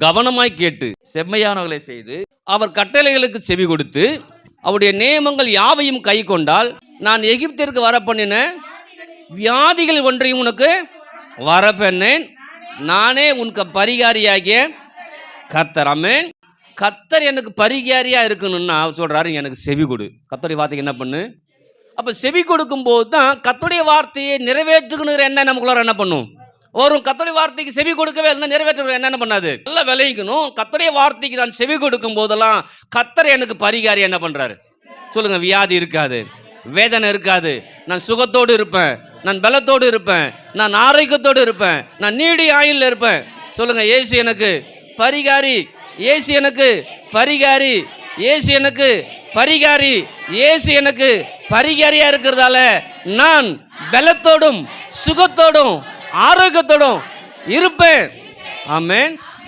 கவனமாய் கேட்டு செம்மையானவர்களை செய்து அவர் கட்டளைகளுக்கு செவி கொடுத்து அவருடைய நியமங்கள் யாவையும் கை கொண்டால் நான் எகிப்திற்கு வரப்பண்ணின வியாதிகள் ஒன்றையும் உனக்கு வரப்பண்ணேன், நானே உனக்கு பரிகாரியாகிய கர்த்தர். ஆமென். கர்த்தர் எனக்கு பரிகாரியா இருக்கணும்னா சொல்றாரு, எனக்கு செவி கொடு. கர்த்தருடைய வார்த்தைக்கு என்ன பண்ணு? அப்ப செவி கொடுக்கும் போது தான் கர்த்தருடைய வார்த்தையை நிறைவேற்றுகிற என்ன நமக்குள்ள என்ன பண்ணும் வரும். கர்த்தருடைய வார்த்தைக்கு செவி கொடுக்கவே இல்லை, நிறைவேற்ற என்ன பண்ணாது? நல்லா விளைவிக்கணும். கர்த்தருடைய வார்த்தைக்கு நான் செவி கொடுக்கும் போதெல்லாம் கர்த்தர் எனக்கு பரிகாரி என்ன பண்றாரு சொல்லுங்க. வியாதி இருக்காது, வேதனை இருக்காது, நான் சுகத்தோடு இருப்பேன், நான் பலத்தோடு இருப்பேன், நான் ஆரோக்கியத்தோடு இருப்பேன், நான் நீடி ஆயுள்ல இருப்பேன். சொல்லுங்க, இயேசு எனக்கு பரிகாரி, இயேசு எனக்கு பரிகாரி, இயேசு எனக்கு பரிகாரி, இயேசு எனக்கு பரிகாரியா இருக்கிறதால நான் பலத்தோடும் சுகத்தோடும் ஆரோக்கியத்தோடும் இருப்பேன். ஆமென்.